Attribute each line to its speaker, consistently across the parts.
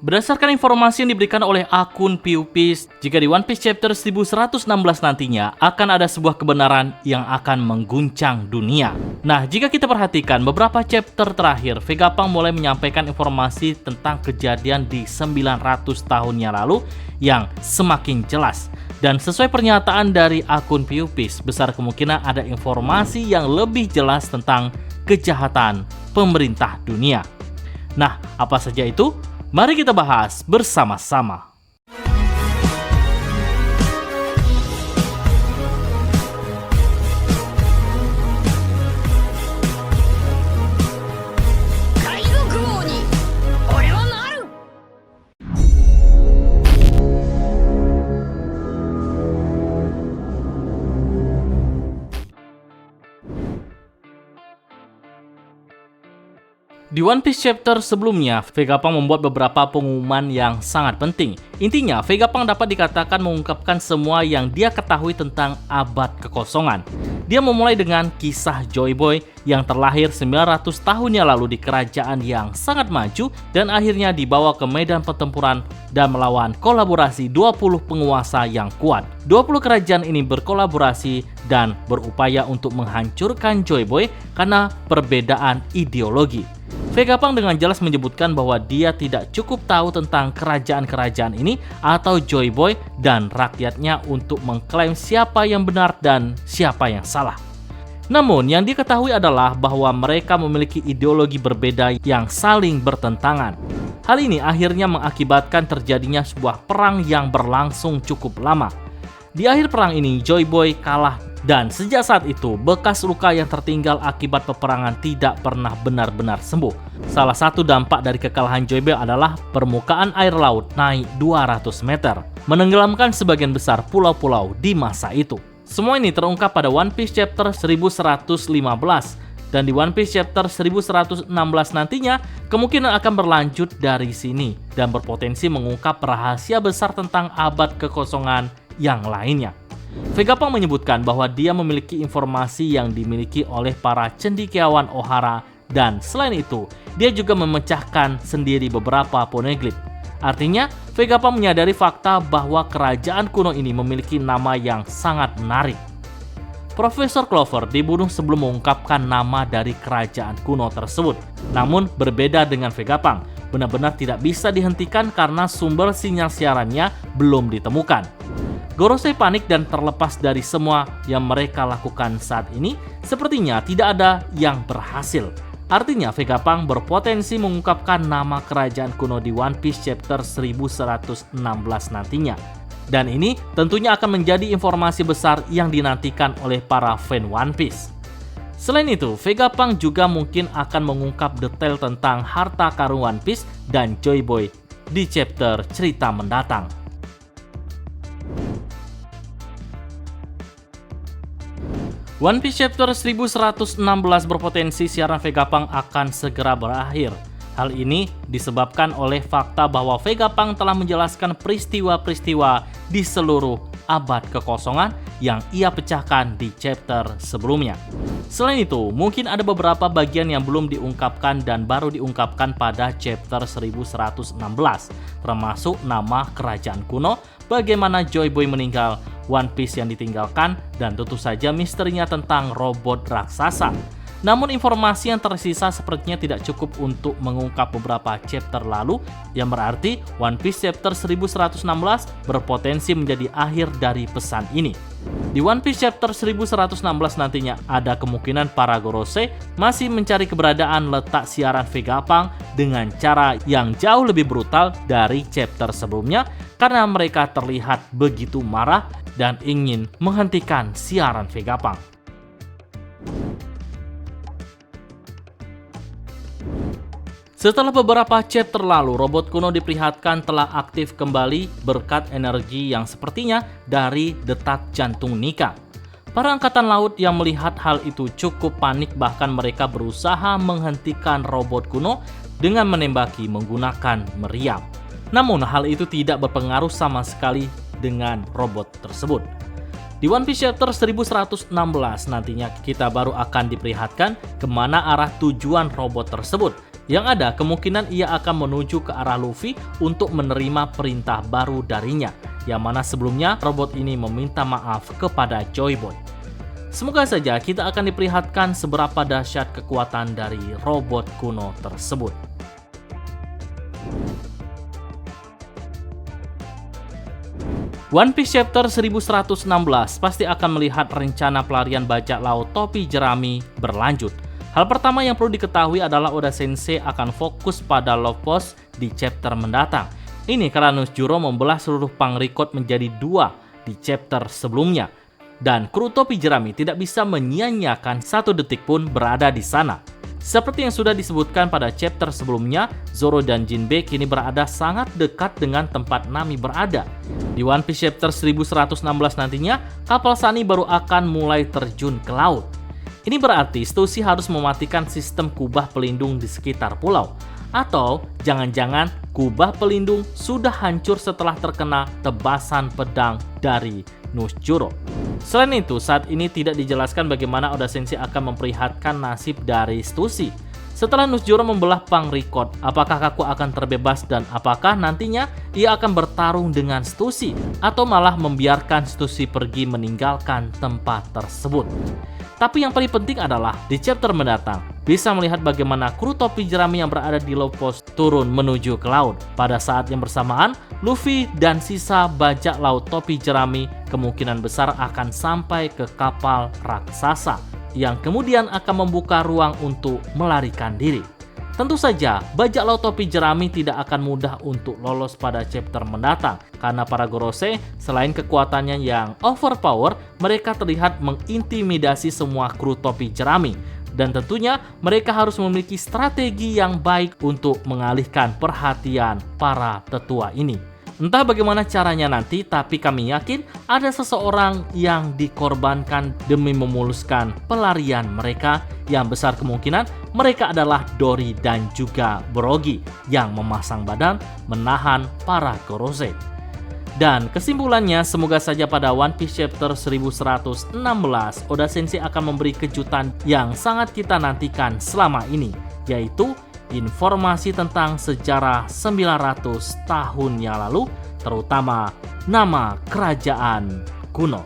Speaker 1: Berdasarkan informasi yang diberikan oleh akun PewPiece, jika di One Piece chapter 1116 nantinya akan ada sebuah kebenaran yang akan mengguncang dunia. Nah, jika kita perhatikan beberapa chapter terakhir, Vegapunk mulai menyampaikan informasi tentang kejadian di 900 tahun yang lalu yang semakin jelas. Dan sesuai pernyataan dari akun PewPiece, besar kemungkinan ada informasi yang lebih jelas tentang kejahatan pemerintah dunia. Nah, apa saja itu? Mari kita bahas bersama-sama. Di One Piece chapter sebelumnya, Vegapunk membuat beberapa pengumuman yang sangat penting. Intinya, Vegapunk dapat dikatakan mengungkapkan semua yang dia ketahui tentang abad kekosongan. Dia memulai dengan kisah Joy Boy yang terlahir 900 tahun yang lalu di kerajaan yang sangat maju dan akhirnya dibawa ke medan pertempuran dan melawan kolaborasi 20 penguasa yang kuat. 20 kerajaan ini berkolaborasi dan berupaya untuk menghancurkan Joy Boy karena perbedaan ideologi. Vegapunk dengan jelas menyebutkan bahwa dia tidak cukup tahu tentang kerajaan-kerajaan ini atau Joy Boy dan rakyatnya untuk mengklaim siapa yang benar dan siapa yang salah. Namun yang diketahui adalah bahwa mereka memiliki ideologi berbeda yang saling bertentangan. Hal ini akhirnya mengakibatkan terjadinya sebuah perang yang berlangsung cukup lama. Di akhir perang ini, Joy Boy kalah dan sejak saat itu, bekas luka yang tertinggal akibat peperangan tidak pernah benar-benar sembuh. Salah satu dampak dari kekalahan Joy Boy adalah permukaan air laut naik 200 meter, menenggelamkan sebagian besar pulau-pulau di masa itu. Semua ini terungkap pada One Piece chapter 1115, dan di One Piece chapter 1116 nantinya kemungkinan akan berlanjut dari sini dan berpotensi mengungkap rahasia besar tentang abad kekosongan yang lainnya. Vegapunk menyebutkan bahwa dia memiliki informasi yang dimiliki oleh para cendekiawan Ohara dan selain itu, dia juga memecahkan sendiri beberapa poneglyph. Artinya, Vegapunk menyadari fakta bahwa kerajaan kuno ini memiliki nama yang sangat menarik. Profesor Clover dibunuh sebelum mengungkapkan nama dari kerajaan kuno tersebut. Namun berbeda dengan Vegapunk, benar-benar tidak bisa dihentikan karena sumber sinyal siarannya belum ditemukan. Gorosei panik dan terlepas dari semua yang mereka lakukan saat ini, sepertinya tidak ada yang berhasil. Artinya Vegapunk berpotensi mengungkapkan nama kerajaan kuno di One Piece chapter 1116 nantinya. Dan ini tentunya akan menjadi informasi besar yang dinantikan oleh para fan One Piece. Selain itu, Vegapunk juga mungkin akan mengungkap detail tentang harta karun One Piece dan Joy Boy di chapter cerita mendatang. One Piece chapter 1116 berpotensi siaran Vegapunk akan segera berakhir. Hal ini disebabkan oleh fakta bahwa Vegapunk telah menjelaskan peristiwa-peristiwa di seluruh abad kekosongan yang ia pecahkan di chapter sebelumnya. Selain itu, mungkin ada beberapa bagian yang belum diungkapkan dan baru diungkapkan pada chapter 1116, termasuk nama kerajaan kuno, bagaimana Joy Boy meninggal, One Piece yang ditinggalkan, dan tentu saja misterinya tentang robot raksasa. Namun informasi yang tersisa sepertinya tidak cukup untuk mengungkap beberapa chapter lalu, yang berarti One Piece chapter 1116 berpotensi menjadi akhir dari pesan ini. Di One Piece chapter 1116 nantinya ada kemungkinan para Gorosei masih mencari keberadaan letak siaran Vegapunk dengan cara yang jauh lebih brutal dari chapter sebelumnya karena mereka terlihat begitu marah dan ingin menghentikan siaran Vegapunk. Setelah beberapa chapter lalu, robot kuno diperlihatkan telah aktif kembali berkat energi yang sepertinya dari detak jantung Nika. Para angkatan laut yang melihat hal itu cukup panik, bahkan mereka berusaha menghentikan robot kuno dengan menembaki menggunakan meriam. Namun hal itu tidak berpengaruh sama sekali dengan robot tersebut. Di One Piece chapter 1116 nantinya kita baru akan diperlihatkan kemana arah tujuan robot tersebut. Yang ada, kemungkinan ia akan menuju ke arah Luffy untuk menerima perintah baru darinya, yang mana sebelumnya robot ini meminta maaf kepada Joy Boy. Semoga saja kita akan diperlihatkan seberapa dahsyat kekuatan dari robot kuno tersebut. One Piece Chapter 1116 pasti akan melihat rencana pelarian bajak laut topi jerami berlanjut. Hal pertama yang perlu diketahui adalah Oda Sensei akan fokus pada Love Post di chapter mendatang. Ini karena Nusjuro membelah seluruh Pangrikot menjadi 2 di chapter sebelumnya. Dan kru topi jerami tidak bisa menyia-nyiakan 1 detik pun berada di sana. Seperti yang sudah disebutkan pada chapter sebelumnya, Zoro dan Jinbe kini berada sangat dekat dengan tempat Nami berada. Di One Piece Chapter 1116 nantinya, kapal Sunny baru akan mulai terjun ke laut. Ini berarti Stussy harus mematikan sistem kubah pelindung di sekitar pulau. Atau jangan-jangan kubah pelindung sudah hancur setelah terkena tebasan pedang dari Nusjuro. Selain itu, saat ini tidak dijelaskan bagaimana Oda Sensei akan memperlihatkan nasib dari Stussy. Setelah Nusjuro membelah Pangrikot, apakah Kaku akan terbebas dan apakah nantinya ia akan bertarung dengan Stussy atau malah membiarkan Stussy pergi meninggalkan tempat tersebut. Tapi yang paling penting adalah di chapter mendatang bisa melihat bagaimana kru topi jerami yang berada di Love Post turun menuju ke laut. Pada saat yang bersamaan, Luffy dan sisa bajak laut topi jerami kemungkinan besar akan sampai ke kapal raksasa yang kemudian akan membuka ruang untuk melarikan diri. Tentu saja, bajak laut topi jerami tidak akan mudah untuk lolos pada chapter mendatang karena para Gorosei selain kekuatannya yang overpower, mereka terlihat mengintimidasi semua kru topi jerami. Dan tentunya mereka harus memiliki strategi yang baik untuk mengalihkan perhatian para tetua ini. Entah bagaimana caranya nanti, tapi kami yakin ada seseorang yang dikorbankan demi memuluskan pelarian mereka, yang besar kemungkinan mereka adalah Dory dan juga Brogy yang memasang badan menahan para Gorosei. Dan kesimpulannya, semoga saja pada One Piece Chapter 1116 Oda Sensei akan memberi kejutan yang sangat kita nantikan selama ini, yaitu informasi tentang sejarah 900 tahun yang lalu, terutama nama kerajaan kuno.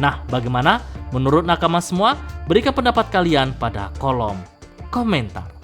Speaker 1: Nah, bagaimana menurut nakama semua? Berikan pendapat kalian pada kolom komentar.